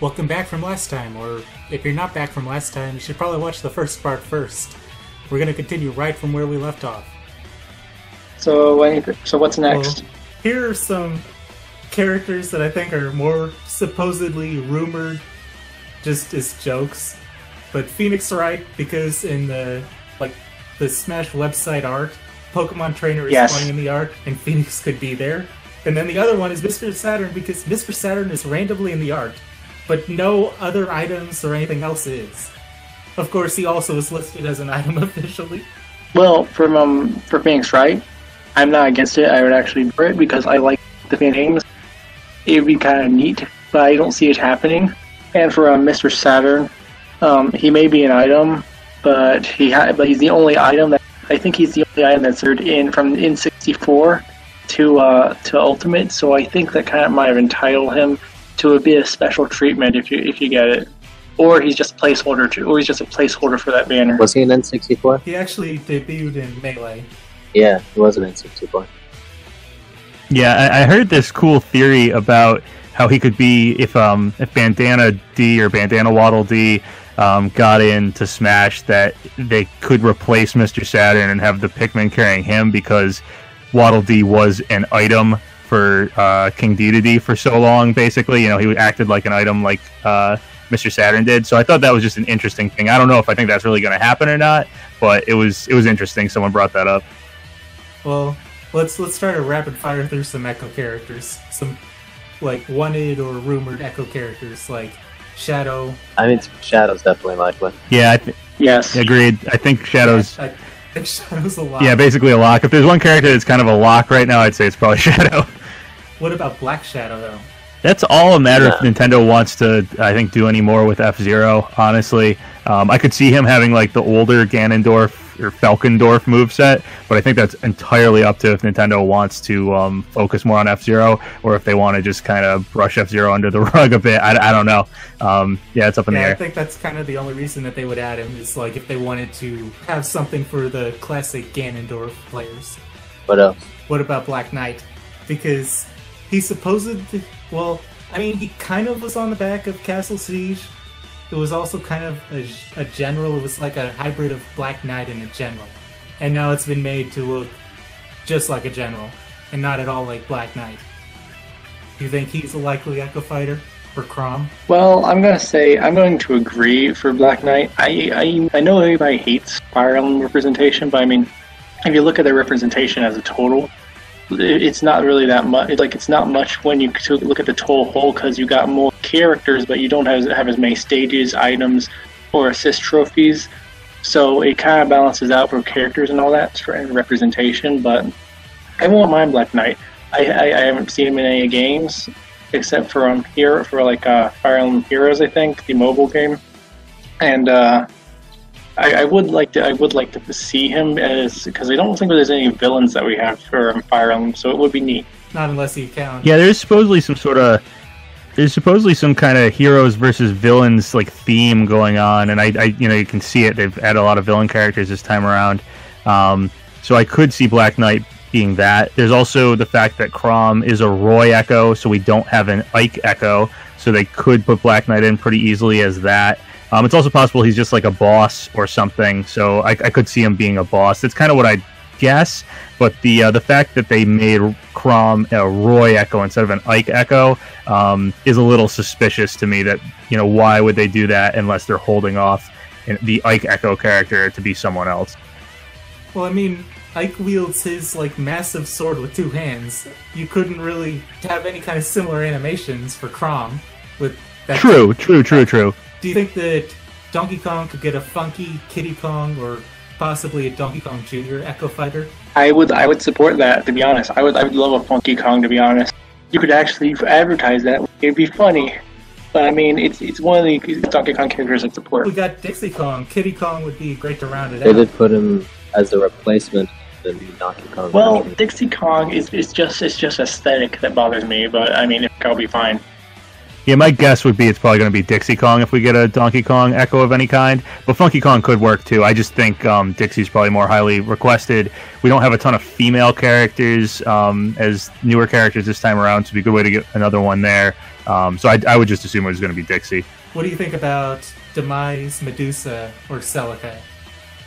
welcome back from last time, or if you're not back from last time, you should probably watch the first part first. We're going to continue right from where we left off. So what's next? Well, here are some characters that I think are more supposedly rumored just as jokes. But Phoenix Wright, because in the Smash website art, Pokemon Trainer is playing in the art, and Phoenix could be there. And then the other one is Mr. Saturn, because Mr. Saturn is randomly in the art, but no other items or anything else is. Of course, he also is listed as an item officially. Well, for Phoenix Wright, I'm not against it. I would actually do it because I like the fan games. It would be kind of neat, but I don't see it happening. And for Mr. Saturn, he may be an item, but he's the only item that I think he's the only item that's in from N64 to Ultimate. So I think that kind of might have entitled him to a bit of special treatment if you get it. Or he's just a placeholder for that banner. Was he in N64? He actually debuted in Melee. Yeah, he was in N64. Yeah, I heard this cool theory about how he could be if Bandana D or Bandana Waddle D got into Smash, that they could replace Mr. Saturn and have the Pikmin carrying him, because Waddle Dee was an item for King Dedede for so long, basically. You know, he acted like an item like Mr. Saturn did. So I thought that was just an interesting thing. I don't know if I think that's really going to happen or not, but it was interesting. Someone brought that up. Well, let's try to rapid fire through some Echo characters. Some wanted or rumored Echo characters like Shadow. I mean, Shadow's definitely likely. Yeah, yes, agreed. I think Shadow's. I think Shadow's a lock. Yeah, basically a lock. If there's one character that's kind of a lock right now, I'd say it's probably Shadow. What about Black Shadow though? That's all a matter if Nintendo wants to, I think, do any more with F-Zero, honestly. I could see him having like the older Ganondorf or Falcondorf moveset, but I think that's entirely up to if Nintendo wants to focus more on F-Zero, or if they want to just kind of brush F-Zero under the rug a bit. I don't know. Yeah, it's up in the air. I think that's kind of the only reason that they would add him, is like if they wanted to have something for the classic Ganondorf players. What else? What about Black Knight? Because he supposedly, well, I mean, he kind of was on the back of Castle Siege. It was also kind of a general. It was like a hybrid of Black Knight and a general. And now it's been made to look just like a general, and not at all like Black Knight. Do you think he's a likely Echo Fighter for Chrom? Well, I'm going to agree for Black Knight. I know everybody hates Fire Emblem representation, but I mean, if you look at their representation as a total, it's not really that much. Like, it's not much when you look at the total whole, because you got more characters, but you don't have as many stages, items, or assist trophies. So it kind of balances out for characters and all that for representation. But I won't mind Black Knight. I haven't seen him in any games except for Fire Emblem Heroes, I think, the mobile game, and I would like to see him because I don't think there's any villains that we have for Fire Emblem, so it would be neat. Not unless you count. Yeah, there's supposedly some kind of heroes versus villains like theme going on, and I you can see it. They've added a lot of villain characters this time around, so I could see Black Knight being that. There's also the fact that Chrom is a Roy Echo, so we don't have an Ike Echo, so they could put Black Knight in pretty easily as that. It's also possible he's just like a boss or something, so I could see him being a boss. That's kind of what I guess, but the fact that they made Chrom a Roy Echo instead of an Ike Echo is a little suspicious to me. That, why would they do that unless they're holding off the Ike Echo character to be someone else? Well, I mean, Ike wields his massive sword with two hands. You couldn't really have any kind of similar animations for Chrom with that. True. Do you think that Donkey Kong could get a funky Kiddy Kong, or possibly a Donkey Kong Jr. Echo Fighter? I would support that, to be honest. I would love a Funky Kong, to be honest. You could actually advertise that. It'd be funny. But I mean, it's one of the Donkey Kong characters I support. We got Dixie Kong. Kiddy Kong would be great to round it out. They did put him as a replacement for the new Donkey Kong. Well, Dixie Kong is just aesthetic that bothers me, but I mean, it'll be fine. Yeah, my guess would be it's probably going to be Dixie Kong if we get a Donkey Kong Echo of any kind. But Funky Kong could work too. I just think Dixie's probably more highly requested. We don't have a ton of female characters as newer characters this time around, so it'd be a good way to get another one there. So I would just assume it was going to be Dixie. What do you think about Demise, Medusa, or Celica?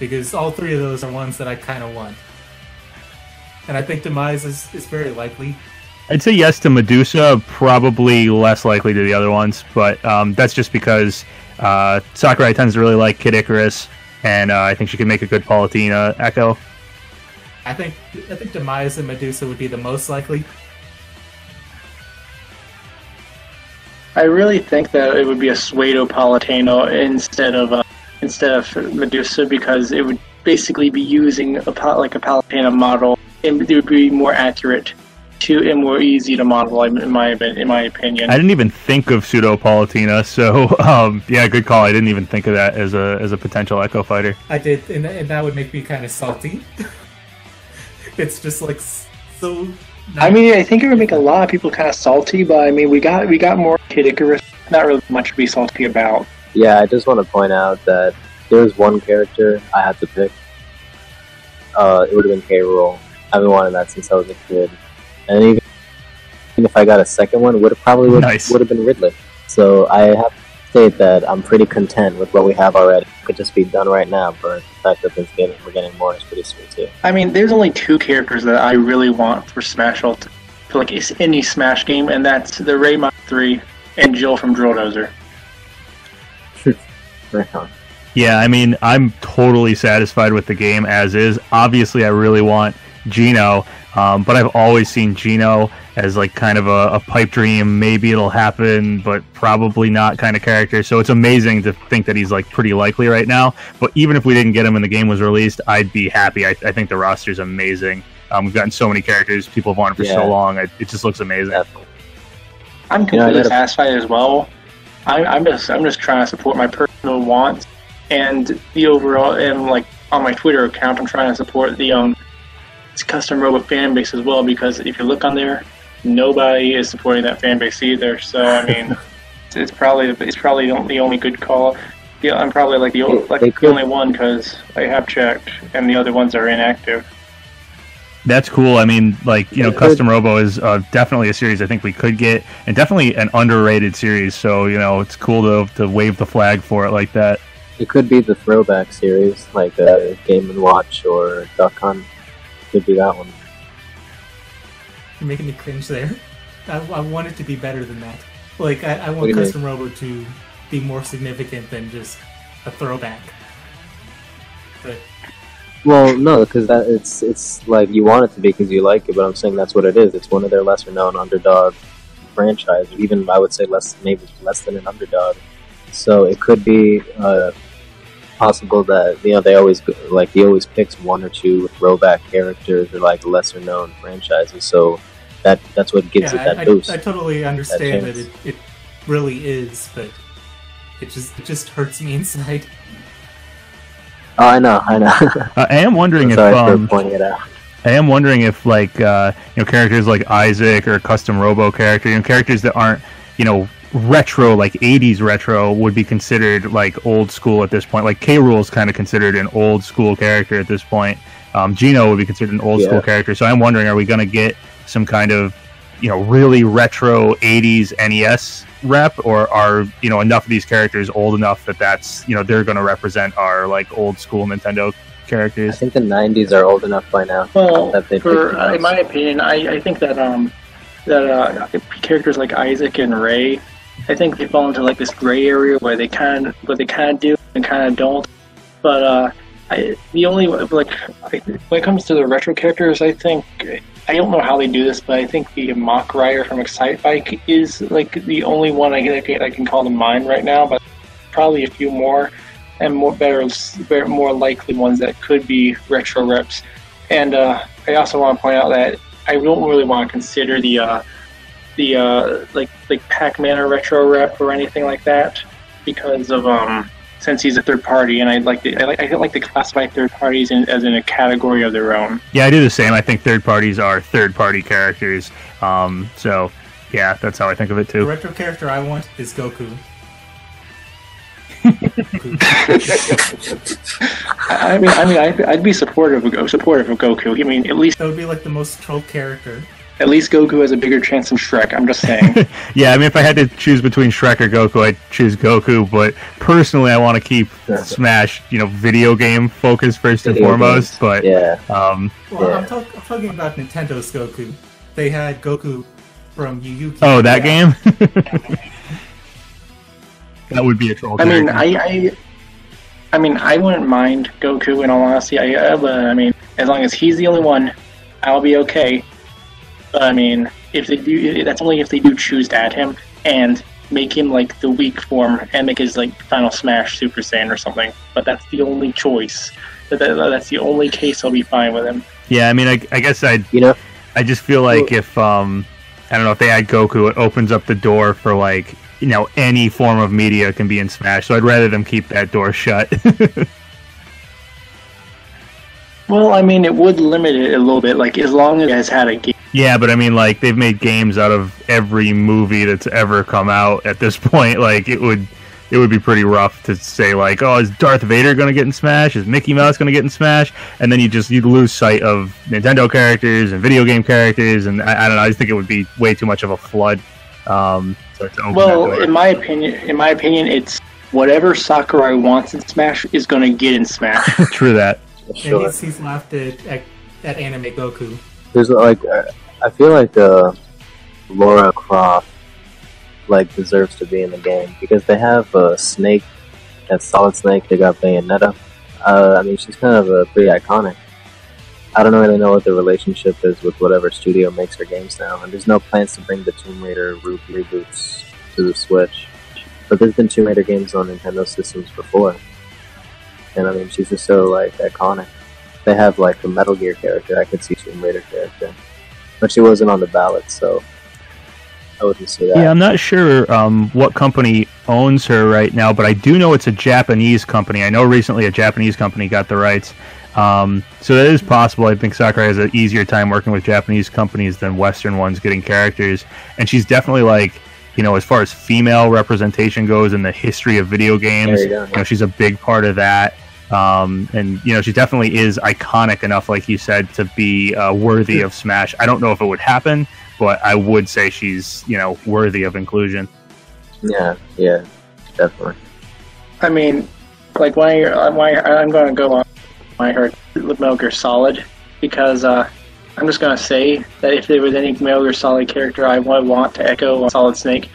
Because all three of those are ones that I kind of want. And I think Demise is very likely. I'd say yes to Medusa, probably less likely to the other ones, but that's just because Sakurai tends to really like Kid Icarus, and I think she could make a good Palutena Echo. I think Demise and Medusa would be the most likely. I really think that it would be a Pseudo Palutena instead of Medusa, because it would basically be using a Palutena model, and it would be more accurate and more easy to model, in my opinion. I didn't even think of Pseudo Palutena, so yeah, good call. I didn't even think of that as a potential Echo fighter. I did, and that would make me kind of salty. It's just like so. I mean, I think it would make a lot of people kind of salty, but I mean, we got more Kid Icarus. Not really much to be salty about. Yeah, I just want to point out that there was one character I had to pick. It would have been K-Rool. I've been wanting that since I was a kid. And even if I got a second one, would have been Ridley. So I have to state that I'm pretty content with what we have already. It could just be done right now, but the fact that we're getting more is pretty sweet too. I mean, there's only two characters that I really want for Smash Ult, for like any Smash game, and that's the Raymon 3 and Jill from Drill Dozer. Right on. Yeah, I mean, I'm totally satisfied with the game as is. Obviously, I really want Geno, but I've always seen Geno as like kind of a pipe dream, maybe it'll happen, but probably not kind of character. So it's amazing to think that he's like pretty likely right now. But even if we didn't get him when the game was released, I'd be happy. I think the roster's amazing. We've gotten so many characters people have wanted for so long. It just looks amazing. Definitely. I'm completely satisfied as well. I'm just trying to support my personal wants and the overall, and like on my Twitter account, I'm trying to support the custom robot fan base as well, because if you look on there, nobody is supporting that fan base either. So I mean, it's probably the only good call. Yeah, I'm probably like the only one, because I have checked and the other ones are inactive. That's cool. I mean, like, you know, Custom Robo is definitely a series I think we could get, and definitely an underrated series. So, you know, it's cool to wave the flag for it like that. It could be the throwback series, like Game & Watch or Duck Hunt. Could be that one. You're making me cringe there. I want it to be better than that. Like, I want Custom Robo to be more significant than just a throwback. But... Well, no, because it's like you want it to be because you like it, but I'm saying that's what it is. It's one of their lesser-known underdog franchise, even I would say maybe less than an underdog. So it could be possible that they always he always picks one or two throwback characters or like lesser-known franchises. So that's what gives it that boost. I totally understand that it really is, but it just hurts me inside. Oh, I know. I am wondering for pointing it out. I am wondering if characters like Isaac or Custom Robo character, characters that aren't, retro, like 80s retro, would be considered like old school at this point. Like K-Rool is kind of considered an old school character at this point. Geno would be considered an old school character. So I'm wondering, are we going to get some kind of, really retro 80s NES rep, or are enough of these characters old enough that's they're going to represent our like old school Nintendo characters? I think the 90s are old enough by now. Well, in my opinion, I think that characters like Isaac and Ray, I think they fall into like this gray area where they kind of do and kind of don't. But when it comes to the retro characters, I think, I don't know how they do this, but I think the Mach Rider from Excite Bike is like the only one I can call to mind right now, but probably a few more and more likely ones that could be retro reps. And I also want to point out that I don't really want to consider the Pac-Man or retro rep or anything like that, because of since he's a third party, and I like to classify third parties as in a category of their own. Yeah, I do the same. I think third parties are third party characters. So yeah, that's how I think of it The too. retro character I want is Goku. I'd be supportive of Goku. I mean, at least That would be like the most trolled character. Goku has a bigger chance than Shrek. I'm just saying. Yeah, I mean, if I had to choose between Shrek or Goku, I'd choose Goku. But personally, I want to keep Smash, video game focus first and foremost. But Yeah. Well, Yeah. I'm talking about Nintendo's Goku. They had Goku from Yu Yu. oh, that game. That would be a troll. I mean, character. I wouldn't mind Goku in all honesty. I mean, as long as he's the only one, I'll be okay. But I mean, if they do, that's only if they do choose to add him and make him like the weak form and make his like Final Smash Super Saiyan or something. But that's the only choice. That's the only case I'll be fine with him. Yeah, I mean, I guess I just feel like if I don't know, if they add Goku, it opens up the door for like any form of media can be in Smash. So I'd rather them keep that door shut. Well, I mean, it would limit it a little bit. Like as long as it has had a game. Yeah, but I mean, like they've made games out of every movie that's ever come out at this point. Like it would be pretty rough to say like, oh, is Darth Vader going to get in Smash? Is Mickey Mouse going to get in Smash? And then you'd lose sight of Nintendo characters and video game characters, and I don't know. I just think it would be way too much of a flood. Well, in my opinion, it's whatever Sakurai wants in Smash is going to get in Smash. True that. Sure. And he's laughed at anime Goku. There's like, I feel like Laura Croft deserves to be in the game because they have Snake, that Solid Snake. They got Bayonetta. I mean, she's kind of pretty iconic. I don't really know what the relationship is with whatever studio makes her games now, and there's no plans to bring the Tomb Raider reboots to the Switch. But there's been Tomb Raider games on Nintendo systems before, and I mean, she's just so iconic. They have a Metal Gear character. I could see Tomb Raider character, but she wasn't on the ballot, so I wouldn't see that. Yeah, I'm not sure what company owns her right now, but I do know it's a Japanese company. I know recently a Japanese company got the rights. So that is possible. I think Sakurai has an easier time working with Japanese companies than Western ones getting characters. And she's definitely as far as female representation goes in the history of video games, she's a big part of that. And she definitely is iconic enough, like you said, to be worthy of Smash. I don't know if it would happen, but I would say she's, worthy of inclusion. Yeah, definitely. I mean, why I'm going to go on my heard Metal Gear Solid because I'm just going to say that if there was any Metal Gear Solid character I would want to echo Solid Snake,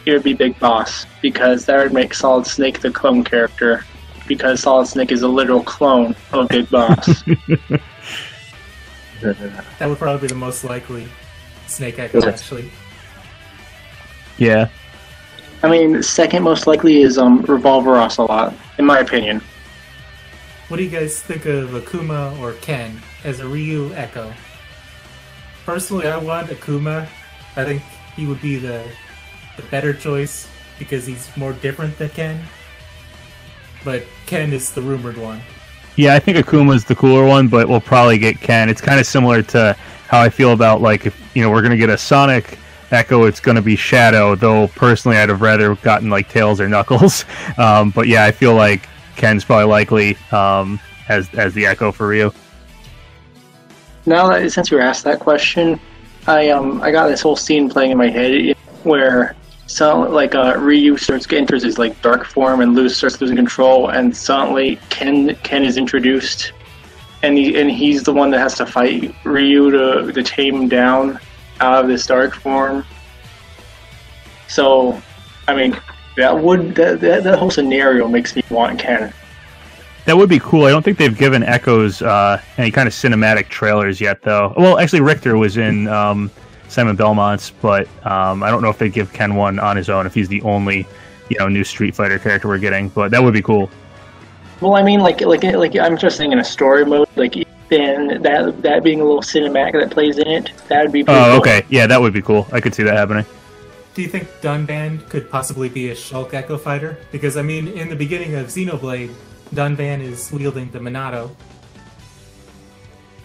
it would be Big Boss because that would make Solid Snake the clone character because Solid Snake is a literal clone of Big Boss. That would probably be the most likely Snake Echo, actually. Yeah. I mean, second most likely is Revolver Ocelot, in my opinion. What do you guys think of Akuma or Ken as a Ryu Echo? Personally, I want Akuma. I think he would be the better choice because he's more different than Ken. But Ken is the rumored one. Yeah, I think Akuma's the cooler one, but we'll probably get Ken. It's kind of similar to how I feel about if we're gonna get a Sonic Echo, it's gonna be Shadow. Though personally, I'd have rather gotten Tails or Knuckles. But yeah, I feel like Ken's probably likely as the Echo for Ryu. Now that since you asked that question, I got this whole scene playing in my head where Ryu enters his dark form and starts losing control, and suddenly Ken is introduced, and he's the one that has to fight Ryu to tame him down out of this dark form. So, I mean, that whole scenario makes me want Ken. That would be cool. I don't think they've given Echoes any kind of cinematic trailers yet, though. Well, actually, Richter was in Simon Belmont's, but I don't know if they give Ken one on his own if he's the only new Street Fighter character we're getting. But that would be cool. Well, I mean, I'm just saying in a story mode, then that being a little cinematic that plays in it, that would be pretty cool. Okay. Yeah, that would be cool. I could see that happening. Do you think Dunban could possibly be a Shulk Echo fighter? Because, I mean, in the beginning of Xenoblade, Dunban is wielding the Minato.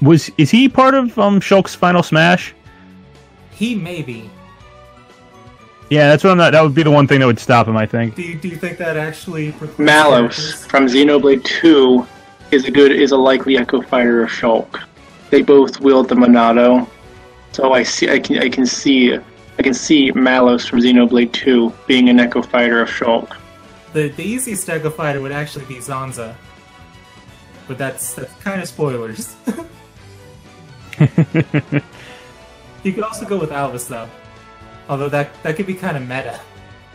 Is he part of Shulk's Final Smash? He may be. Yeah, that's what I'm not. That would be the one thing that would stop him, I think. Do you think that actually precludes Malos characters? from Xenoblade 2 is a likely Echo Fighter of Shulk. They both wield the Monado, so I can see Malos from Xenoblade 2 being an Echo Fighter of Shulk. The easiest Echo Fighter would actually be Zanza. But that's kind of spoilers. You could also go with Alvis, though. Although that could be kind of meta.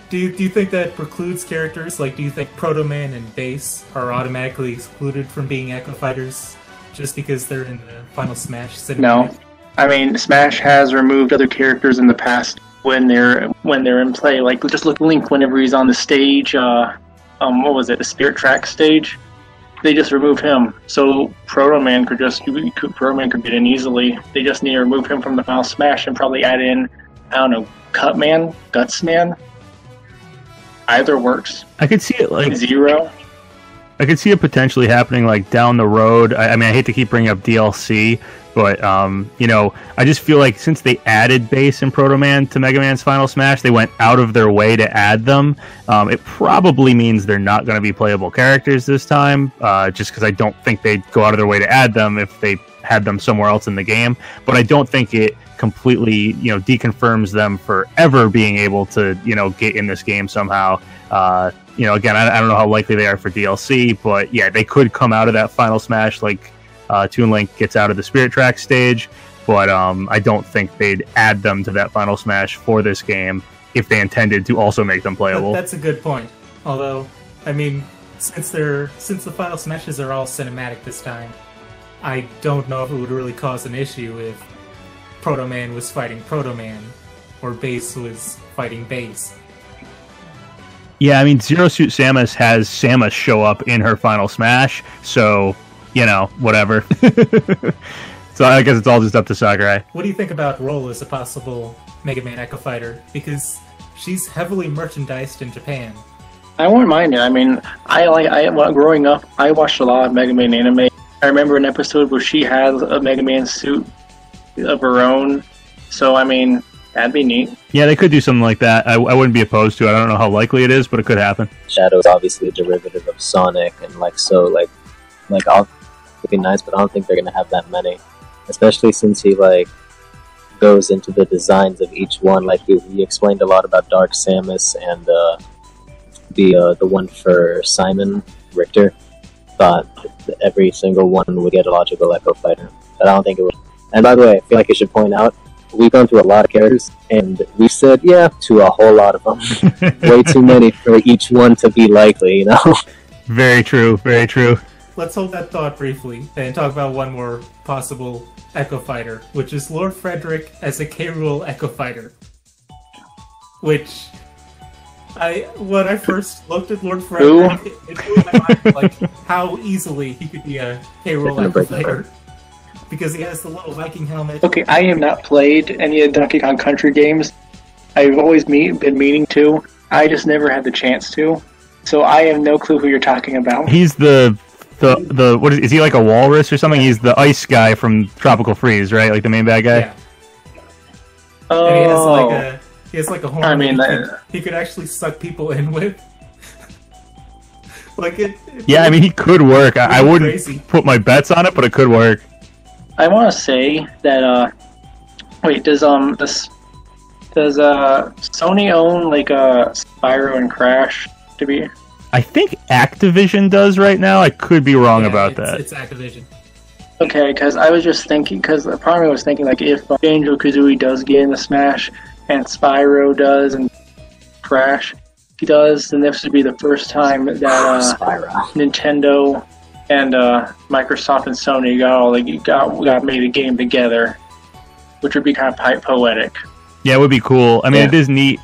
Do you think that precludes characters? Like, do you think Proto Man and Bass are automatically excluded from being Echo Fighters just because they're in the Final Smash cinematic? No. I mean, Smash has removed other characters in the past when they're in play. Like, just look at Link whenever he's on the stage. What was it? The Spirit Track stage. They just remove him, so Proto Man could get in easily. They just need to remove him from the Final Smash and probably add in, I don't know, Cut Man, Guts Man. Either works. I could see it like Zero. I could see it potentially happening like down the road. I mean, I hate to keep bringing up DLC, but I just feel like since they added Bass and Proto Man to Mega Man's Final Smash, they went out of their way to add them. It probably means they're not going to be playable characters this time, just because I don't think they'd go out of their way to add them if they had them somewhere else in the game. But I don't think it completely, deconfirms them for ever being able to, get in this game somehow. Again, I don't know how likely they are for DLC, but yeah, they could come out of that Final Smash like Toon Link gets out of the Spirit Track stage, but I don't think they'd add them to that Final Smash for this game if they intended to also make them playable. That's a good point. Although, I mean, since the Final Smashes are all cinematic this time, I don't know if it would really cause an issue if Proto Man was fighting Proto Man or Bass was fighting Bass. Yeah, I mean, Zero Suit Samus has Samus show up in her Final Smash, so, whatever. So I guess it's all just up to Sakurai. What do you think about Roll as a possible Mega Man Echo Fighter? Because she's heavily merchandised in Japan. I wouldn't mind it. I mean, growing up, I watched a lot of Mega Man anime. I remember an episode where she had a Mega Man suit of her own, so I mean, that'd be neat. Yeah, they could do something like that. I wouldn't be opposed to it. I don't know how likely it is, but it could happen. Shadow's obviously a derivative of Sonic, and it'd be nice, but I don't think they're gonna have that many, especially since he goes into the designs of each one. Like he explained a lot about Dark Samus and the one for Simon Richter. Thought every single one would get a logical Echo Fighter, but I don't think it would. And by the way, I feel like I should point out, we've gone through a lot of characters, and we said yeah to a whole lot of them. Way too many for each one to be likely, Very true, very true. Let's hold that thought briefly and talk about one more possible Echo Fighter, which is Lord Frederick as a K. Rool Echo Fighter. Which, when I first looked at Lord Frederick, it blew my mind, how easily he could be a K. Rool Echo Fighter. Because he has the little Viking helmet. Okay, I have not played any of the Donkey Kong Country games. I've always been meaning to. I just never had the chance to. So I have no clue who you're talking about. He's the what is he, like a walrus or something? He's the ice guy from Tropical Freeze, right? Like the main bad guy? Yeah. Oh. And he has a horn. I mean, he could actually suck people in with. Yeah, I mean, he could work. I wouldn't put my bets on it, but it could work. I want to say that wait, does Sony own Spyro and Crash to be? I think Activision does right now. I could be wrong about that. It's Activision. Okay, because I was just thinking, because the problem I was thinking, if Banjo-Kazooie does get in the Smash, and Spyro does, and Crash he does, then this would be the first time that Nintendo and Microsoft and Sony got made a game together, which would be kind of poetic. Yeah, it would be cool. I mean, It is neat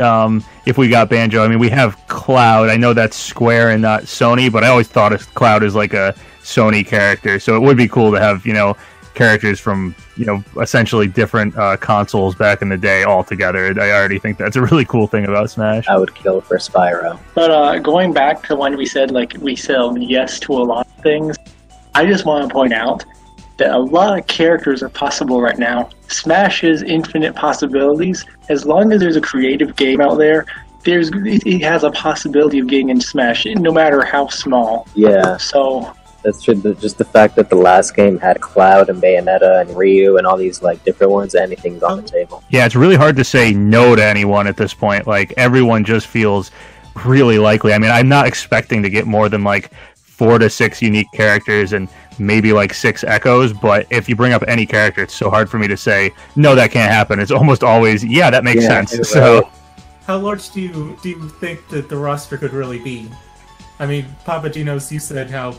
if we got Banjo. I mean, we have Cloud. I know that's Square and not Sony, but I always thought of Cloud as like a Sony character. So it would be cool to have, characters from, essentially different consoles back in the day all together. I already think that's a really cool thing about Smash. I would kill for Spyro. But going back to when we said, we said yes to a lot of things, I just want to point out that a lot of characters are possible right now. Smash has infinite possibilities. As long as there's a creative game out there, it has a possibility of getting into Smash, no matter how small. Yeah. So that's true. Just the fact that the last game had Cloud and Bayonetta and Ryu and all these like different ones, anything's on the table. Yeah, it's really hard to say no to anyone at this point. Like, everyone just feels really likely. I mean, I'm not expecting to get more than like 4 to 6 unique characters and maybe like 6 echoes, but if you bring up any character, it's so hard for me to say no, that can't happen. It's almost always that makes sense. Right. So how large do you think that the roster could really be? I mean, PapaGenos, you said how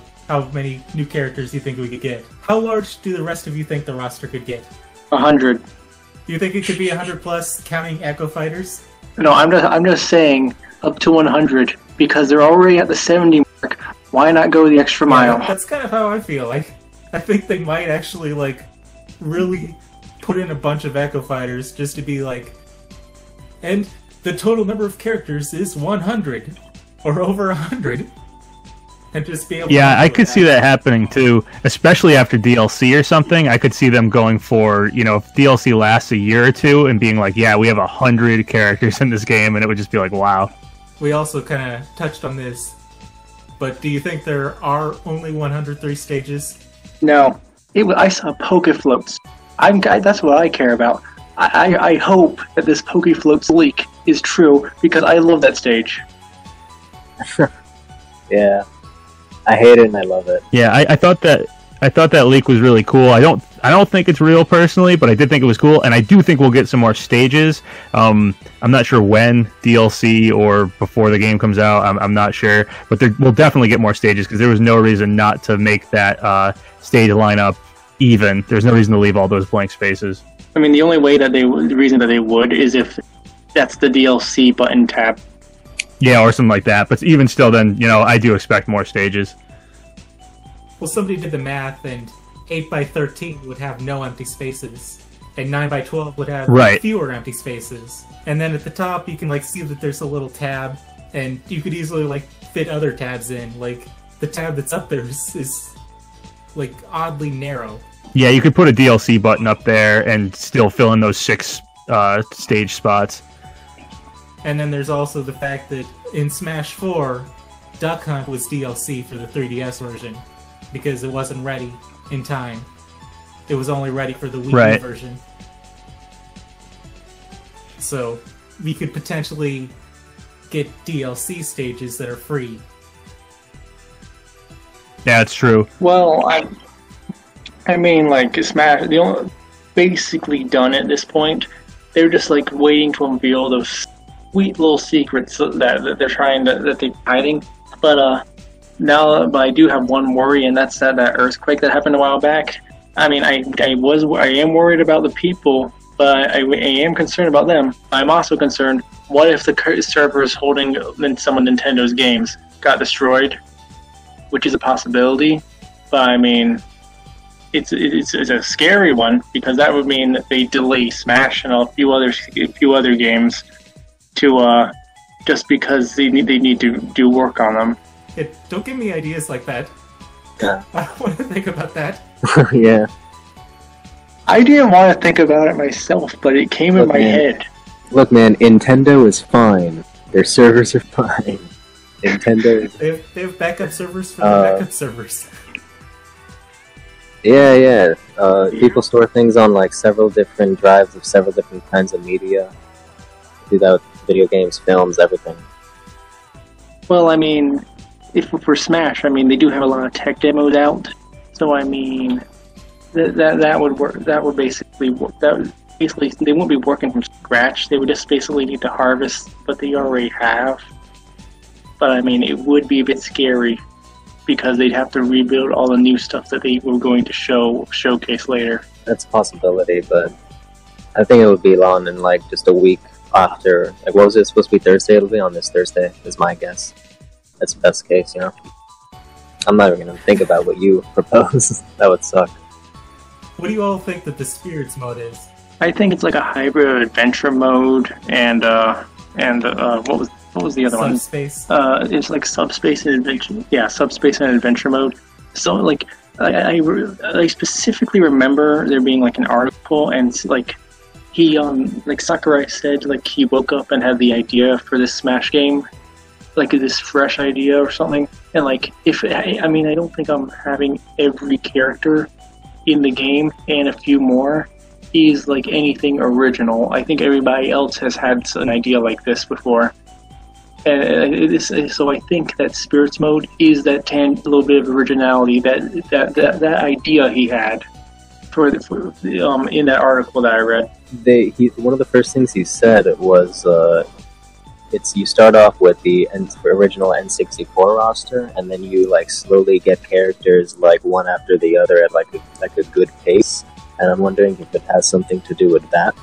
many new characters you think we could get. How large do the rest of you think the roster could get? 100. Do you think it could be 100 plus, counting Echo Fighters? No, I'm just saying up to 100 because they're already at the 70 mark. Why not go the extra mile? Yeah, that's kind of how I feel. I think they might actually like really put in a bunch of Echo Fighters just to be like, and the total number of characters is 100 or over 100. And just be able I could see that happening too, especially after DLC or something. I could see them going for, if DLC lasts a year or two and being like, yeah, we have 100 characters in this game, and it would just be like, wow. We also kind of touched on this, but do you think there are only 103 stages? No. I saw Pokefloats. That's what I care about. I hope that this Pokefloats leak is true because I love that stage. Yeah. I hate it and I love it. Yeah, I thought that leak was really cool. I don't think it's real personally, but I did think it was cool, and I do think we'll get some more stages. I'm not sure when, DLC or before the game comes out. I'm not sure, but we'll definitely get more stages because there was no reason not to make that stage lineup even. There's no reason to leave all those blank spaces. I mean, the only way the reason that they would is if that's the DLC button tab. Yeah, or something like that. But even still, then, I do expect more stages. Well, somebody did the math, and 8x13 would have no empty spaces, and 9x12 would have fewer empty spaces. And then at the top, you can see that there's a little tab, and you could easily fit other tabs in. Like the tab that's up there is oddly narrow. Yeah, you could put a DLC button up there and still fill in those 6 stage spots. And then there's also the fact that in Smash 4, Duck Hunt was DLC for the 3DS version because it wasn't ready in time. It was only ready for the Wii U version. So we could potentially get DLC stages that are free. Yeah, it's true. Well, I mean, Smash, they only basically done at this point. They're just waiting to unveil those sweet little secrets that they're hiding. But I do have one worry, and that's that earthquake that happened a while back. I mean, I am worried about the people, but I am concerned about them. I'm also concerned, what if the servers holding some of Nintendo's games got destroyed? Which is a possibility, but I mean, it's a scary one because that would mean that they delay Smash and a few other games to just because they need to do work on them. Don't give me ideas like that. Yeah. I don't want to think about that. Yeah. I didn't want to think about it myself, but it came in my head. Look, man, Nintendo is fine. Their servers are fine. Nintendo. They have backup servers for the backup servers. Yeah. People store things on several different drives of several different kinds of media. Do that with video games, films, everything. Well, I mean, if for Smash, I mean, they do have a lot of tech demos out, so I mean, that would work. That would basically work. Basically, they won't be working from scratch. They would just basically need to harvest what they already have. But I mean, it would be a bit scary because they'd have to rebuild all the new stuff that they were going to showcase later. That's a possibility, but I think it would be long in just a week after. What was it supposed to be Thursday? It'll be on this Thursday, is my guess. That's best case, I'm not even gonna think about what you propose. That would suck. What do you all think that the Spirits mode is? I think it's a hybrid of adventure mode and what was the other Subspace. one? It's subspace and adventure. Yeah, subspace and adventure mode. So I specifically remember there being like an article, and like he like Sakurai said, like he woke up and had the idea for this Smash game, like this fresh idea or something. And like I mean, I don't think I'm having every character in the game and a few more is like anything original. I think everybody else has had an idea like this before. So I think that Spirits mode is that little bit of originality, that idea he had in that article that I read. One of the first things he said was you start off with the original N64 roster, and then you like slowly get characters like one after the other at like a good pace. And I'm wondering if it has something to do with that.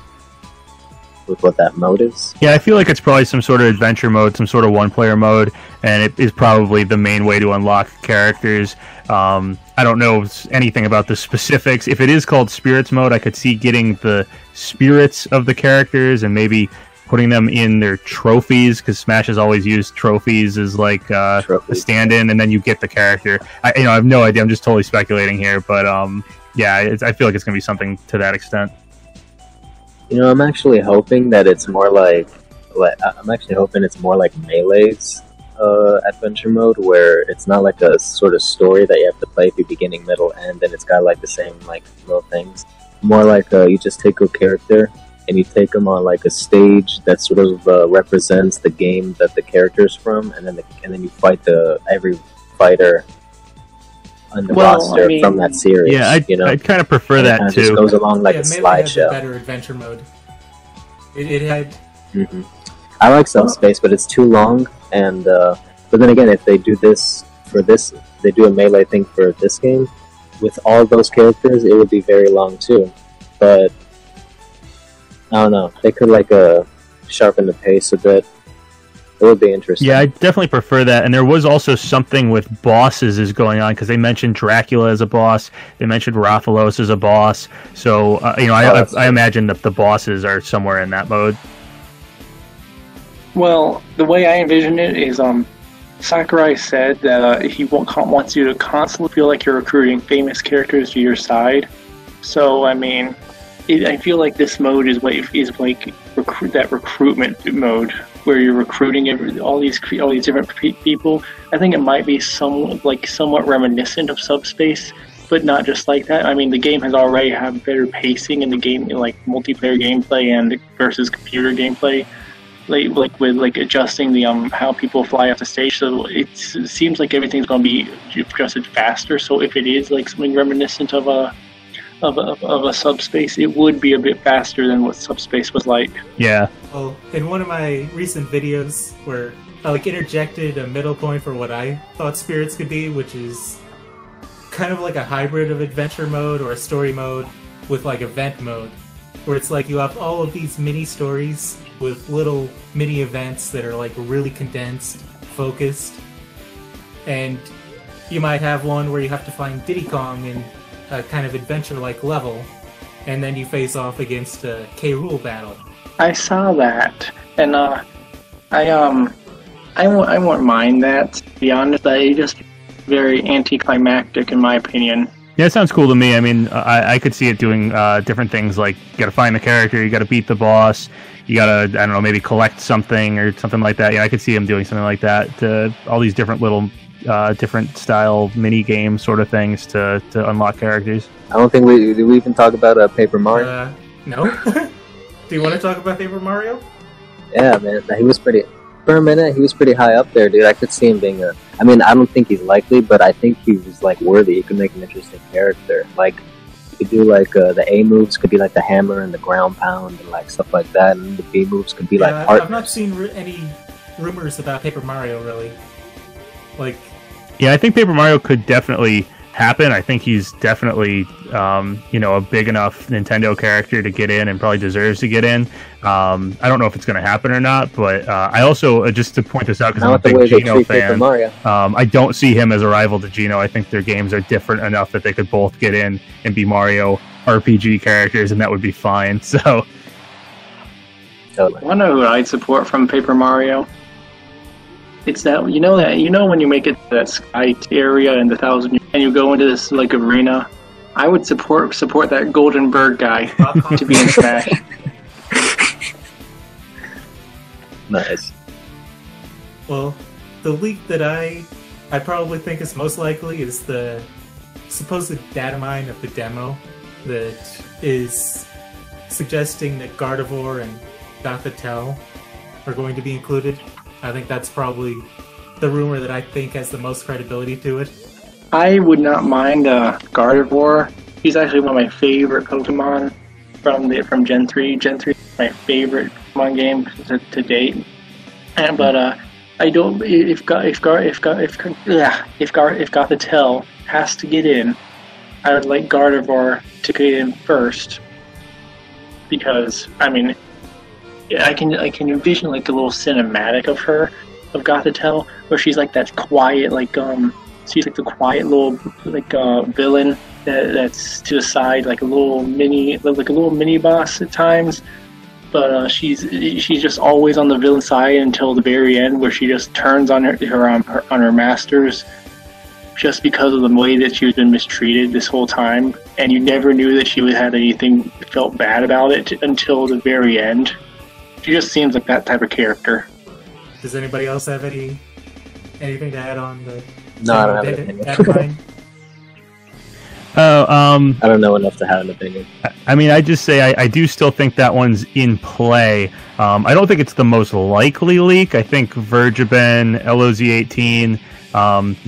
With what that mode is. Yeah, I feel like it's probably some sort of adventure mode, some sort of one-player mode, and it is probably the main way to unlock characters. I don't know anything about the specifics. If it is called Spirits mode, I could see getting the spirits of the characters and maybe putting them in their trophies, because Smash has always used trophies as like a stand-in, and then you get the character. I have no idea. I'm just totally speculating here, but yeah, I feel like it's going to be something to that extent. I'm actually hoping that it's more like Melee's adventure mode, where it's not like a sort of story that you have to play through beginning, middle, end, and it's got like the same like little things. More like you just take a character and you take them on like a stage that sort of represents the game that the character's from, and then you fight every fighter on the roster from that series. Yeah, I'd kind of prefer that too. It just goes along like a slideshow. Better adventure mode. It had. Mm-hmm. I like Subspace, but it's too long. And but then again, if they do this for this, they do a Melee thing for this game with all those characters, it would be very long too. But I don't know. They could like sharpen the pace a bit. It would be interesting. Yeah, I definitely prefer that. And there was also something with bosses is going on, because they mentioned Dracula as a boss. They mentioned Rathalos as a boss. So, I imagine that the bosses are somewhere in that mode. Well, the way I envision it is, Sakurai said that he wants you to constantly feel like you're recruiting famous characters to your side. So, I mean, I feel like this mode is like that recruitment mode, where you're recruiting all these different people. I think it might be somewhat reminiscent of Subspace, but not just like that. I mean, the game has already had better pacing in the game, like multiplayer gameplay and versus computer gameplay, like with adjusting the how people fly off the stage. So it seems like everything's going to be adjusted faster. So if it is like something reminiscent of a Subspace, it would be a bit faster than what Subspace was like. Yeah. Well, in one of my recent videos where I interjected a middle point for what I thought Spirits could be, which is kind of like a hybrid of adventure mode or a story mode with like event mode, where it's like you have all of these mini stories with little mini events that are like really condensed, focused, and you might have one where you have to find Diddy Kong in a kind of adventure-like level, and then you face off against a K-Rool battle. I saw that, and I won't mind that, to be honest. It's just very anticlimactic in my opinion. Yeah, it sounds cool to me. I mean, I could see it doing different things, like you gotta find the character, you gotta beat the boss, you gotta, I don't know, maybe collect something or something like that. Yeah, I could see him doing something like that, all these different little different style mini game sort of things to unlock characters. I don't think did we even talk about Paper Mario? No. Do you want to talk about Paper Mario? Yeah, man, he was pretty. For a minute, he was pretty high up there, dude. I could see him being I mean, I don't think he's likely, but I think he was like worthy. He could make an interesting character. Like, you could do like the A moves could be like the hammer and the ground pound and like stuff like that, and the B moves could be like partners. I've not seen any rumors about Paper Mario really. Like. Yeah, I think Paper Mario could definitely happen. I think he's definitely, a big enough Nintendo character to get in and probably deserves to get in. I don't know if it's going to happen or not, but I also, just to point this out, because I'm a big Geno fan, I don't see him as a rival to Geno. I think their games are different enough that they could both get in and be Mario RPG characters, and that would be fine. So, I know who I'd support from Paper Mario. It's that when you make it to that sky area in the 1,000 Year and you go into this like arena, I would support that golden bird guy to be in Smash. Nice. Well, the leak that I probably think is most likely is the supposed data mine of the demo that is suggesting that Gardevoir and Gothitelle are going to be included. I think that's probably the rumor that I think has the most credibility to it. I would not mind Gardevoir. He's actually one of my favorite Pokemon from Gen 3. Gen 3 is my favorite Pokemon game to date. But I don't. If Gothitelle has to get in, I would like Gardevoir to get in first, because I mean, I can envision like a little cinematic of Gothitelle, where she's like that quiet, she's like the quiet little villain that's to the side, like a little mini boss at times. But she's just always on the villain side until the very end, where she just turns on her masters, just because of the way that she's been mistreated this whole time, and you never knew that she would have anything felt bad about it until the very end. She just seems like that type of character. Does anybody else have anything to add on the? No, I don't have an opinion. I don't know enough to have an opinion. I mean, I just say I do still think that one's in play. I don't think it's the most likely leak. I think Vergaben, LOZ18,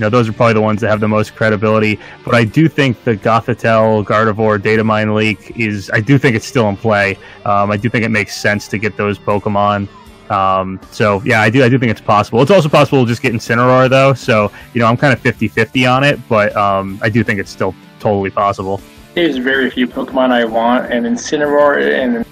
those are probably the ones that have the most credibility. But I do think the Gothitelle, Gardevoir, Datamine leak I do think it's still in play. I do think it makes sense to get those Pokemon. So yeah, I do think it's possible. It's also possible to just get Incineroar though. So, I'm kind of 50-50 on it, but I do think it's still totally possible. There's very few Pokemon I want, and Incineroar and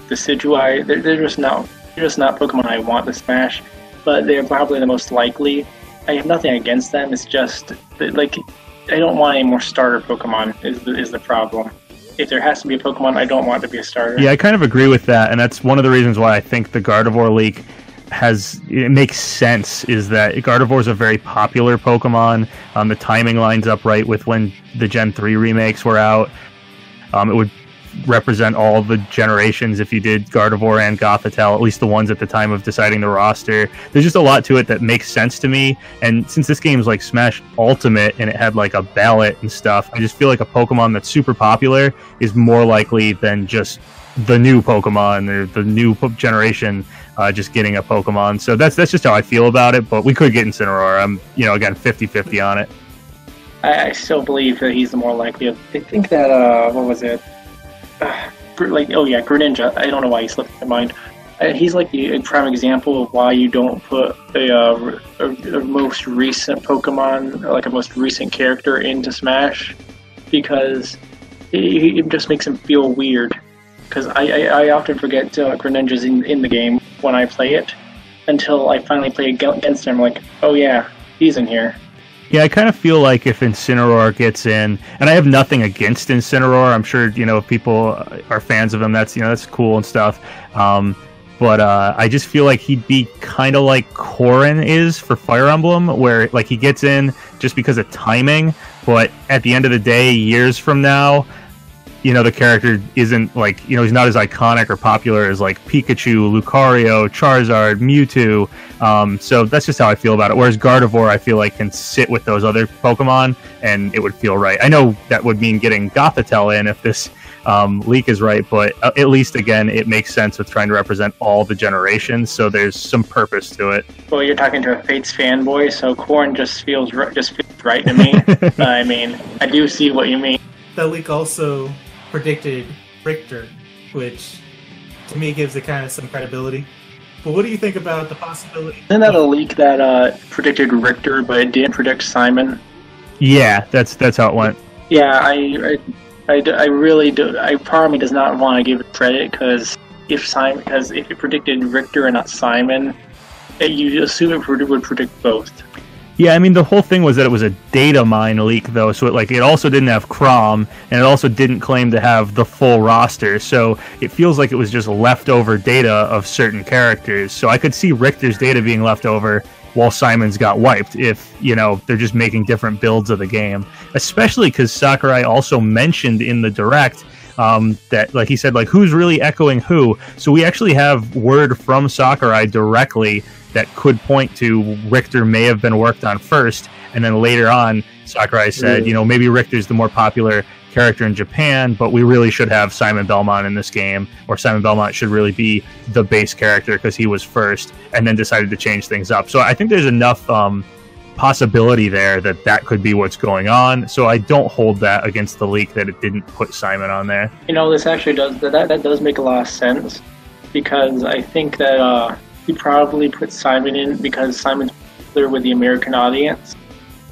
Decidueye, they're just not Pokemon I want to Smash, but they're probably the most likely. I have nothing against them. It's just that, I don't want any more starter Pokemon is the problem. If there has to be a Pokemon, I don't want it to be a starter. Yeah, I kind of agree with that, and that's one of the reasons why I think the Gardevoir leak makes sense, is that Gardevoir is a very popular Pokemon. The timing lines up right with when the Gen 3 remakes were out. It would represent all the generations if you did Gardevoir and Gothitelle, at least the ones at the time of deciding the roster. There's just a lot to it that makes sense to me, and since this game is like Smash Ultimate and it had like a ballot and stuff, I just feel like a Pokemon that's super popular is more likely than just the new Pokemon or the new generation just getting a Pokemon. So that's just how I feel about it, but we could get Incineroar. I'm, again, 50-50 on it. I still believe that he's the more likely of. I think that, what was it? Greninja. I don't know why he slipped my mind. He's like the prime example of why you don't put a most recent Pokemon, like a most recent character, into Smash, because it just makes him feel weird. Because I often forget Greninja's in the game when I play it, until I finally play against him. Like, oh yeah, he's in here. Yeah, I kind of feel like if Incineroar gets in, and I have nothing against Incineroar, I'm sure, if people are fans of him, that's cool and stuff. But I just feel like he'd be kind of like Corrin is for Fire Emblem, where like he gets in just because of timing, but at the end of the day, years from now, the character isn't like, he's not as iconic or popular as like Pikachu, Lucario, Charizard, Mewtwo. So that's just how I feel about it. Whereas Gardevoir, I feel like, can sit with those other Pokemon and it would feel right. I know that would mean getting Gothitelle in if this leak is right, but at least, again, it makes sense with trying to represent all the generations, so there's some purpose to it. Well, you're talking to a Fates fanboy, so Corrin just feels right to me. I mean, I do see what you mean. That leak also predicted Richter, which to me gives it kind of some credibility. But what do you think about the possibility? Isn't that a leak that predicted Richter, but it didn't predict Simon? Yeah, that's how it went. Yeah, I really do. Part of me does not want to give it credit, because if it predicted Richter and not Simon, you assume it would predict both. Yeah, I mean, the whole thing was that it was a data mine leak, though, so it also didn't have Chrom, and it also didn't claim to have the full roster, so it feels like it was just leftover data of certain characters. So I could see Richter's data being left over while Simon's got wiped. If they're just making different builds of the game, especially because Sakurai also mentioned in the direct that, like he said, like who's really echoing who. So we actually have word from Sakurai directly that could point to Richter may have been worked on first, and then later on Sakurai said, maybe Richter's the more popular character in Japan, but we really should have Simon Belmont in this game, or Simon Belmont should really be the base character because he was first, and then decided to change things up. So I think there's enough possibility there that could be what's going on. So I don't hold that against the leak that it didn't put Simon on there. This actually that does make a lot of sense, because I think that he probably put Simon in because Simon's popular with the American audience.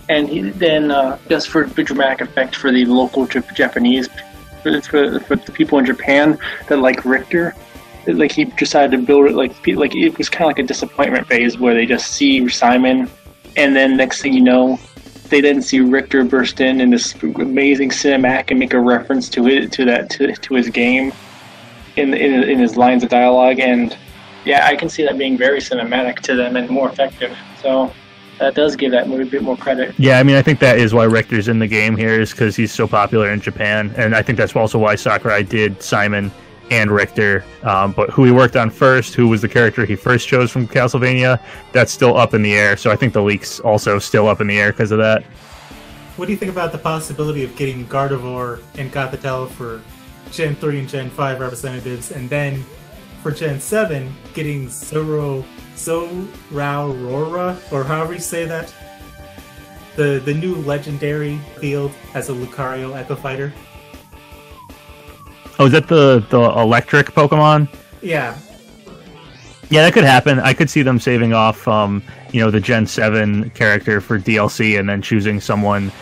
And he then, just for the dramatic effect for the local Japanese, for the people in Japan that like Richter, like he decided to build it like it was kind of like a disappointment phase where they just see Simon, and then next thing you know, they then see Richter burst in this amazing cinematic and make a reference to his game in his lines of dialogue, and yeah, I can see that being very cinematic to them and more effective. So. That does give that movie a bit more credit. Yeah, I mean, I think that is why Richter's in the game here, is because he's so popular in Japan, and I think that's also why Sakurai did Simon and Richter. But who he worked on first, who was the character he first chose from Castlevania, that's still up in the air. So I think the leak's also still up in the air because of that. What do you think about the possibility of getting Gardevoir and Gothitelle for Gen 3 and Gen 5 representatives, and then for Gen 7 getting Zorarora, or however you say that, the new legendary field as a Lucario Echo Fighter? Oh, is that the electric Pokemon? Yeah. Yeah, that could happen. I could see them saving off, the Gen 7 character for DLC, and then choosing someone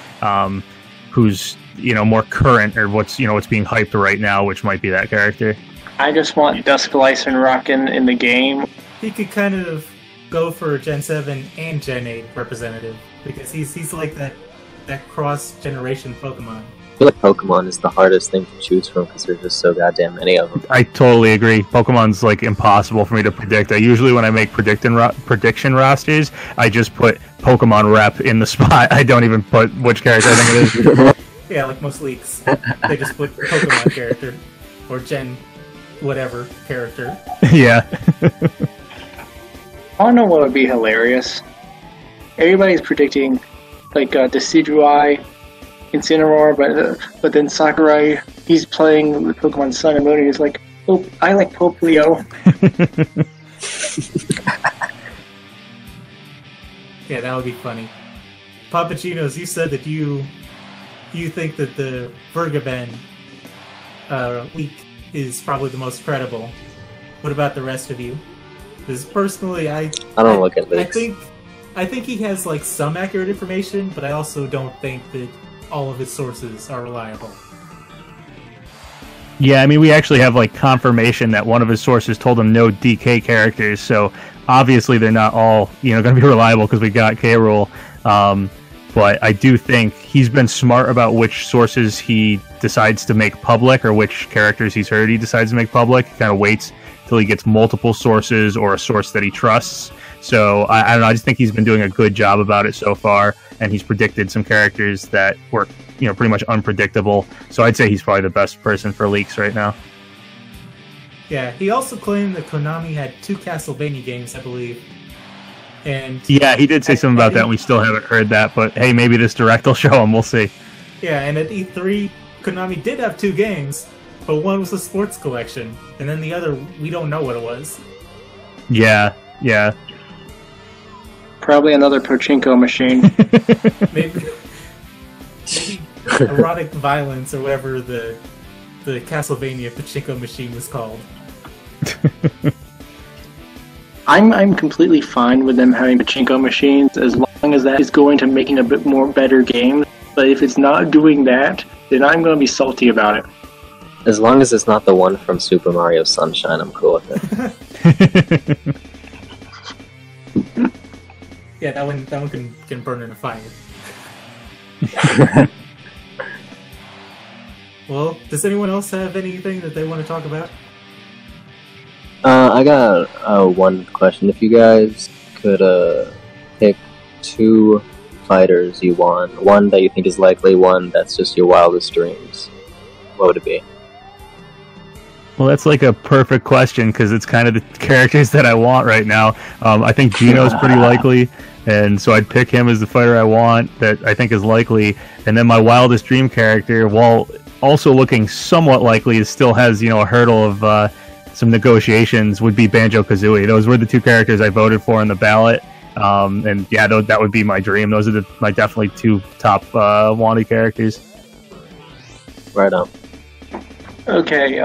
who's more current, or what's being hyped right now, which might be that character. I just want Dusklice and Rockin' in the game. He could kind of go for Gen 7 and Gen 8 representative, because he's like that cross-generation Pokemon. I feel like Pokemon is the hardest thing to choose from because there's just so goddamn many of them. I totally agree. Pokemon's like impossible for me to predict. I usually, when I make prediction rosters, I just put Pokemon rep in the spot. I don't even put which character I think it is. Yeah, like most leaks. They just put Pokemon character, or Gen whatever character. Yeah. I don't know what would be hilarious. Everybody's predicting like Decidueye, Incineroar, but then Sakurai, he's playing with Pokemon Sun and Moon, and he's like, "Oh, I like Poplio." Yeah, that would be funny. PapaGenos, you said that you think that the Vergaben leak is probably the most credible. What about the rest of you? Because personally, I don't look at leaks. I think he has like some accurate information, but I also don't think that all of his sources are reliable. Yeah, I mean, we actually have like confirmation that one of his sources told him no DK characters, so obviously they're not all going to be reliable because we got K. Rool. But I do think he's been smart about which sources he decides to make public, or which characters he's heard he decides to make public. He kind of waits till he gets multiple sources or a source that he trusts. So I don't know. I just think he's been doing a good job about it so far, and he's predicted some characters that were pretty much unpredictable. So I'd say he's probably the best person for leaks right now. Yeah, he also claimed that Konami had 2 Castlevania games, I believe. And yeah, he did say something about that, and we still haven't heard that, but hey, maybe this direct will show him. We'll see. Yeah, and at E3, Konami did have 2 games, but one was a sports collection, and then the other, we don't know what it was. Yeah. Probably another Pachinko machine. maybe erotic violence, or whatever the Castlevania Pachinko machine was called. I'm completely fine with them having pachinko machines as long as that is going to making a bit more better games. But if it's not doing that, then I'm going to be salty about it. As long as it's not the one from Super Mario Sunshine, I'm cool with it. Yeah, that one can burn in a fire. Well, does anyone else have anything that they want to talk about? I got one question. If you guys could pick two fighters you want, one that you think is likely, one that's just your wildest dreams, what would it be? Well, that's like a perfect question because it's kind of the characters that I want right now. I think Geno's pretty likely, and so I'd pick him as the fighter I want that I think is likely. And then my wildest dream character, while also looking somewhat likely, it still has a hurdle of some negotiations, would be Banjo-Kazooie. Those were the two characters I voted for in the ballot. And yeah, that would be my dream. Those are my definitely two top wanted characters. Right on. Okay,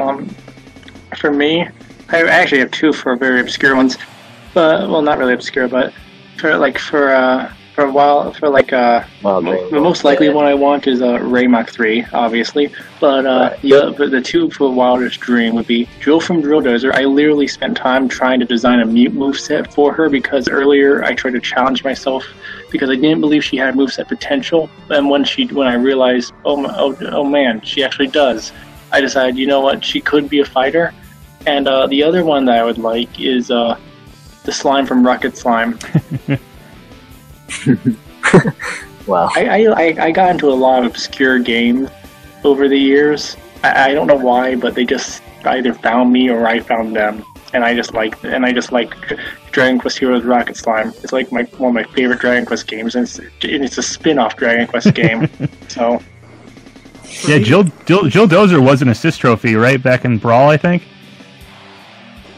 for me, I actually have two for very obscure ones, but well, not really obscure, but for a while, the most likely one I want is Ray Mach 3, obviously, but the two for wildest dream would be Jill from Drill Dozer. I literally spent time trying to design a mute moveset for her because earlier I tried to challenge myself because I didn't believe she had moveset potential, and when I realized, oh man, she actually does, I decided, you know what, she could be a fighter. And the other one that I would like is the slime from Rocket Slime. Wow. I got into a lot of obscure games over the years. I don't know why, but they just either found me or I found them. And I just like Dragon Quest Heroes Rocket Slime. It's like one of my favorite Dragon Quest games, and it's a spin-off Dragon Quest game. So yeah, Jill Dozer was an assist trophy, right? Back in Brawl, I think.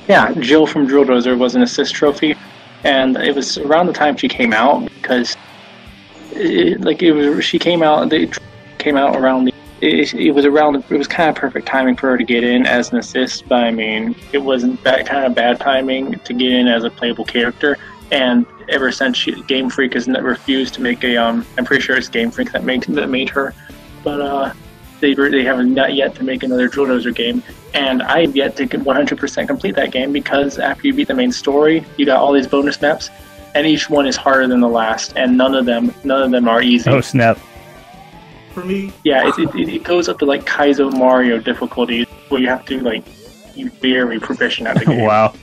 Yeah, Jill from Drill Dozer was an assist trophy, and it was around the time she came out because it was kind of perfect timing for her to get in as an assist, but I mean, it wasn't that kind of bad timing to get in as a playable character. And ever since Game Freak has refused to make I'm pretty sure it's Game Freak that made her, but they have not yet to make another Drill Dozer game, and I have yet to 100% complete that game because after you beat the main story, you got all these bonus maps, and each one is harder than the last, and none of them are easy. Oh snap! For me, yeah, it goes up to like Kaizo Mario difficulty, where you have to be very proficient at the game. Wow.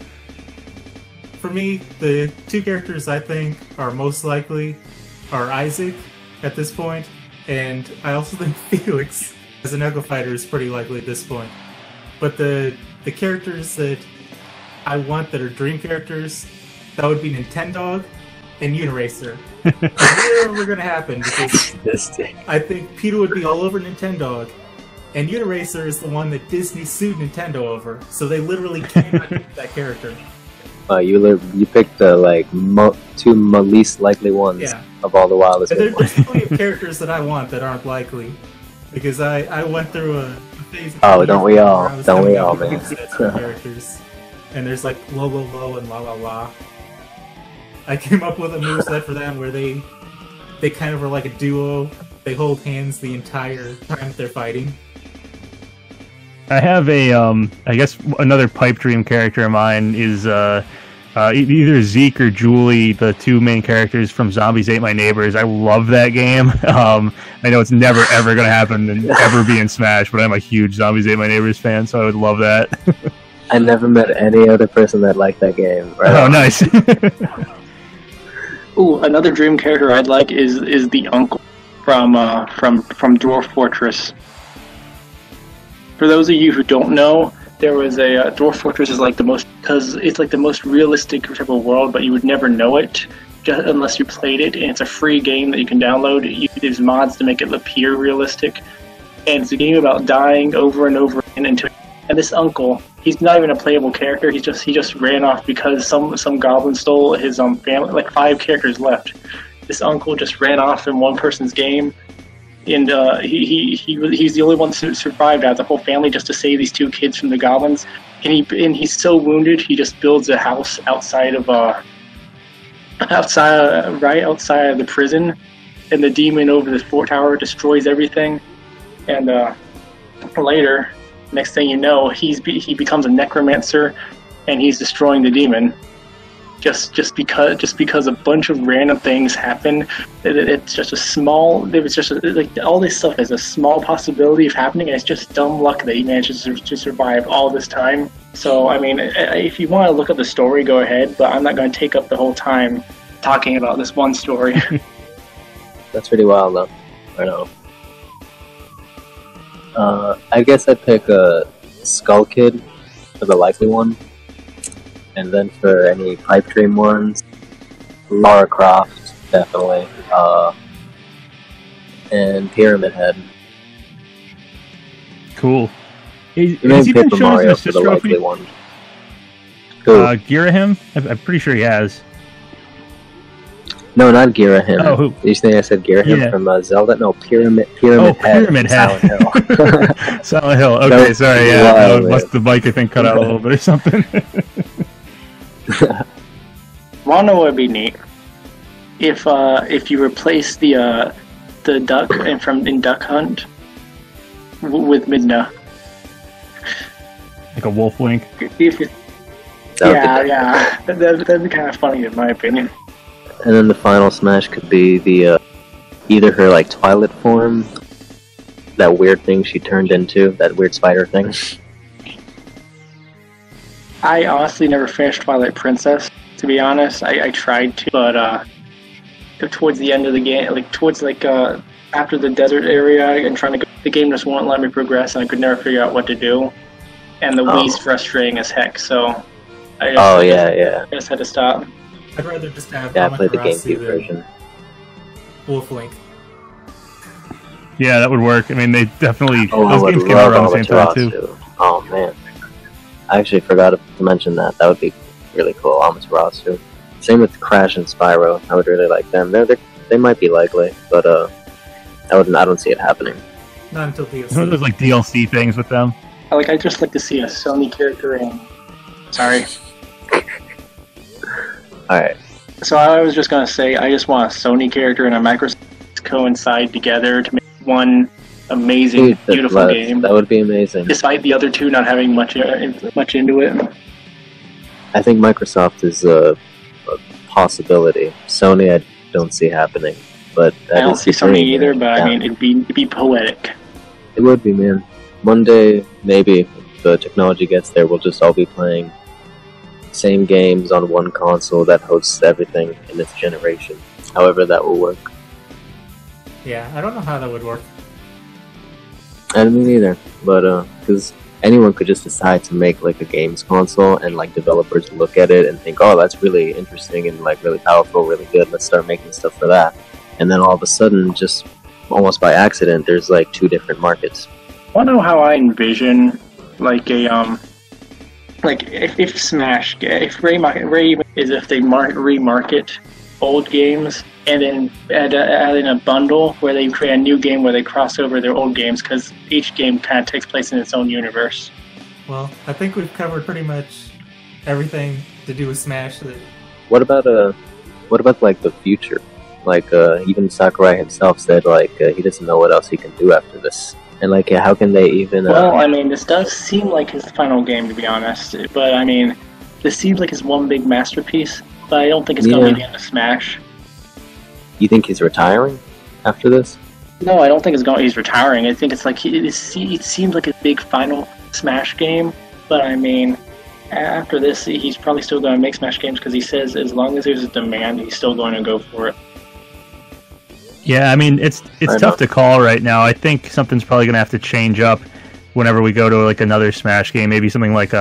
For me, the two characters I think are most likely are Isaac at this point, and I also think Felix as an Echo Fighter is pretty likely at this point. But the characters that I want that are dream characters, that would be Nintendog and Uniracer. It's never going to happen because I think Peter would be all over Nintendog, and Uniracer is the one that Disney sued Nintendo over, so they literally cannot keep that character. You picked the two least likely ones of all the wildest. There's plenty of characters that I want that aren't likely, because I went through a phase. Don't we all, man? Characters, and there's like Lo and La La La. I came up with a moveset for them where they kind of are like a duo. They hold hands the entire time they're fighting. I have I guess another pipe dream character of mine is either Zeke or Julie, the two main characters from Zombies Ate My Neighbors. I love that game. I know it's never ever going to happen and ever be in Smash, but I'm a huge Zombies Ate My Neighbors fan, so I would love that. I never met any other person that liked that game. Right? Oh, nice. Ooh, another dream character I'd like is the uncle from Dwarf Fortress. For those of you who don't know, there was a Dwarf Fortress is like because it's like the most realistic type of world, but you would never know it just unless you played it. And it's a free game that you can download. There's mods to make it appear realistic, and it's a game about dying over and over again until. And this uncle, he's not even a playable character. He just ran off because some goblin stole his family. Like 5 characters left. This uncle just ran off in one person's game. And he's the only one who survived out of the whole family just to save these 2 kids from the goblins. And he's so wounded, he just builds a house outside of the prison. And the demon over the fort tower destroys everything. And later, next thing you know, he becomes a necromancer, and he's destroying the demon. Just because a bunch of random things happen. It's just all this stuff is a small possibility of happening, and it's just dumb luck that he manages to survive all this time. So I mean, if you want to look at the story, go ahead, but I'm not going to take up the whole time talking about this one story. That's pretty wild, though. I know. I guess I'd pick Skull Kid for the likely one, and then for any pipe dream ones, Lara Croft, definitely, and Pyramid Head. Cool. Maybe Paper Mario for the likely one. Girahim? I'm pretty sure he has. No, not Girahim. Oh, who? You think I said Girahim from Zelda? No, Pyramid Head. Pyramid Head. Silent Hill. Silent Hill. Okay, sorry. Yeah, must the mic I think cut out a little bit or something. Wanna know what would be neat? If you replace the duck in Duck Hunt with Midna. Like a wolf wink. Yeah. That'd be kind of funny in my opinion. And then the final smash could be the either her like Twilight form, that weird thing she turned into, that weird spider thing. I honestly never finished Twilight Princess. To be honest, I tried to, but towards the end of the game, after the desert area, and trying to go, the game just won't let me progress, and I could never figure out what to do. And the Wii's frustrating as heck, so I just had to stop. I'd rather just have I played the GameCube version. Wolf Link. Yeah, that would work. I mean, they definitely those games came out around the same time too. Oh man, I actually forgot to mention that. That would be really cool. Amaterasu. Same with Crash and Spyro. I would really like them. They might be likely, but I don't see it happening. Not until DLC. There's like DLC things with them. I just like to see a Sony character in. Sorry. Alright. So I was just gonna say, I just want a Sony character and a Microsoft coincide together to make one amazing, beautiful game. That would be amazing. Despite the other two not having much into it. I think Microsoft is a possibility. Sony, I don't see happening. But I don't see Sony either. But I mean, it'd be poetic. It would be, man. One day, maybe, if the technology gets there, we'll just all be playing same games on one console that hosts everything in its generation. However that will work. Yeah, I don't know how that would work. I don't either, but because anyone could just decide to make like a games console, and like developers look at it and think, oh, that's really interesting and like really powerful, really good, let's start making stuff for that. And then all of a sudden, just almost by accident, there's like two different markets. Want to know how I envision like a if Smash, if Ray is if they remarket old games and then add in a bundle where they create a new game where they cross over their old games, because each game kind of takes place in its own universe. Well, I think we've covered pretty much everything to do with Smash. What about like the future? Like even Sakurai himself said he doesn't know what else he can do after this. And like, how can they even? Well, I mean, this does seem like his final game, to be honest. But I mean, this seems like his one big masterpiece. But I don't think it's going to be the end of Smash. You think he's retiring after this? No, I don't think he's retiring. I think it's like it seems like a big final Smash game. But I mean, after this, he's probably still going to make Smash games, because he says as long as there's a demand, he's still going to go for it. Yeah, I mean, it's tough to call right now. I think something's probably going to have to change up whenever we go to like another Smash game. Maybe something like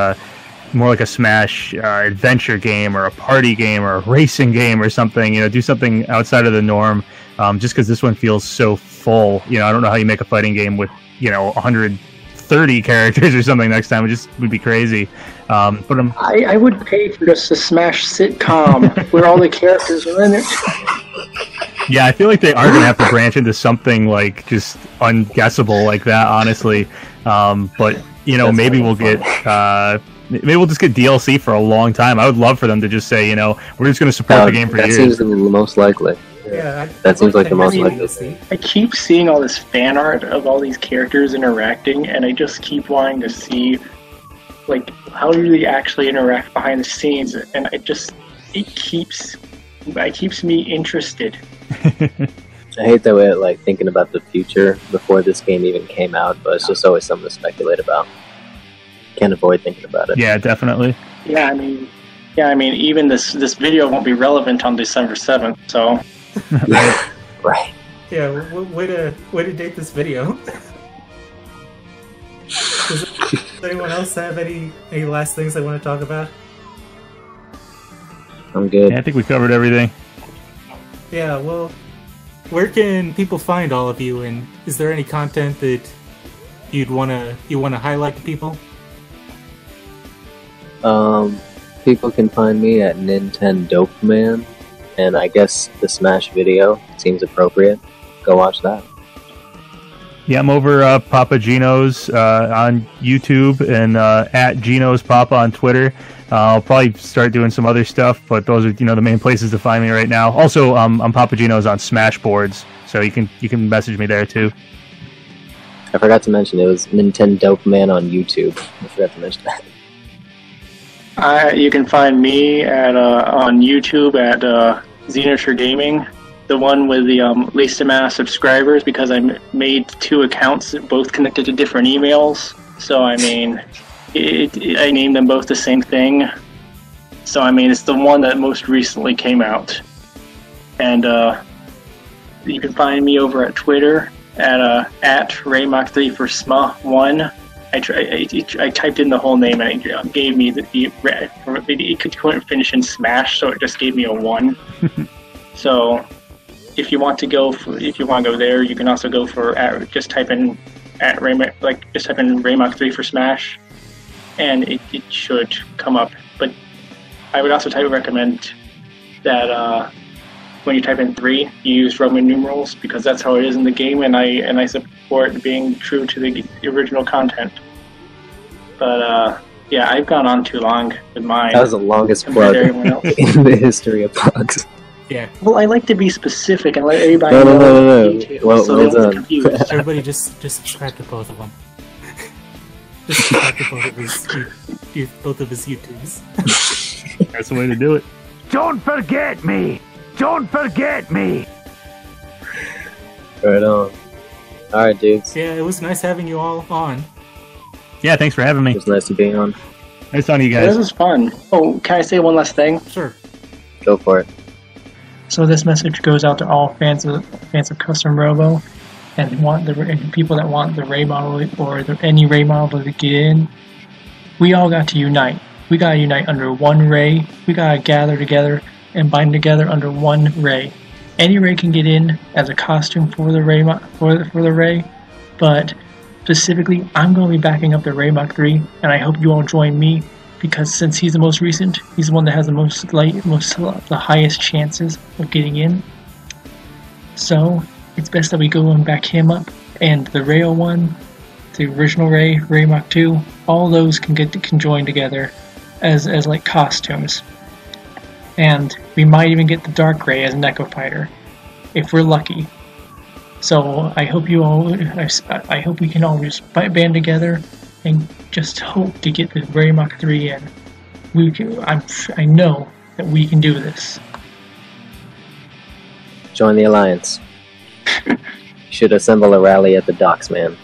more like a Smash adventure game, or a party game, or a racing game, or something. Do something outside of the norm. Just because this one feels so full. I don't know how you make a fighting game with 130 characters or something next time. It just would be crazy. But I would pay for just a Smash sitcom where all the characters are in it. Yeah, I feel like they are going to have to branch into something like just unguessable like that, honestly. But maybe we'll get maybe we'll just get DLC for a long time. I would love for them to just say, we're just going to support the game for years. That seems the most likely. Yeah, that seems like the most likely. I keep seeing all this fan art of all these characters interacting, and I just keep wanting to see, like, how do they actually interact behind the scenes, and it keeps me interested. I hate that way, like, thinking about the future before this game even came out, but it's just always something to speculate about. Can't avoid thinking about it. Yeah, definitely. Yeah, I mean, Yeah, I mean, even this video won't be relevant on December 7th, so... Right. Yeah, way to date this video. Does anyone else have any last things they want to talk about? I'm good. Yeah, I think we covered everything. Yeah, well, where can people find all of you, and is there any content that you wanna highlight to people? People can find me at Nintendopeman, and I guess the Smash video seems appropriate. Go watch that. Yeah, I'm over PapaGenos on YouTube and at Genos Papa on Twitter. I'll probably start doing some other stuff, but those are the main places to find me right now. Also, I'm PapaGenos on Smashboards, so you can message me there too. I forgot to mention it was Nintendopeman on YouTube. I forgot to mention that. You can find me at on YouTube at Xenoture Gaming, the one with the least amount of subscribers, because I made 2 accounts, both connected to different emails. So I mean, I named them both the same thing. So I mean, it's the one that most recently came out. And you can find me over at Twitter at Raymach3 for SMA1. I typed in the whole name and it gave me it couldn't finish in Smash, so it just gave me a 1. So if you want to go there, you can also go for just type in Raymach3 for Smash, and it should come up. But I would also recommend that when you type in 3, you use Roman numerals, because that's how it is in the game, and I support being true to the original content. But yeah, I've gone on too long with mine. That was the longest plug in the history of plugs. Yeah. Well, I like to be specific and let everybody No. know the details, Well so they don't done. get confused. Everybody just subscribe to both of them. Just subscribe to both of his YouTubes. That's the way to do it. Don't forget me! Don't forget me! Right on. Alright, dudes. Yeah, it was nice having you all on. Yeah, thanks for having me. It was nice to be on. Nice talking to you This guys. was fun. Oh, can I say one last thing? Sure. Go for it. So this message goes out to all fans of Custom Robo, and people that want the Ray model or any Ray model to get in. We all got to unite. We gotta unite under one Ray. We gotta gather together and bind together under one Ray. Any Ray can get in as a costume for the Ray but specifically, I'm going to be backing up the Raymach 3, and I hope you all join me, because since he's the most recent, he's the one that has the highest chances of getting in. So it's best that we go and back him up, and the Rayo one, the original Ray, Raymach 2, all those can join together as like costumes. And we might even get the Dark Ray as an Echo Fighter, if we're lucky. So I hope I hope we can all just band together and just hope to get the Raymach 3 in. I know that we can do this. Join the Alliance. Should assemble a rally at the docks, man.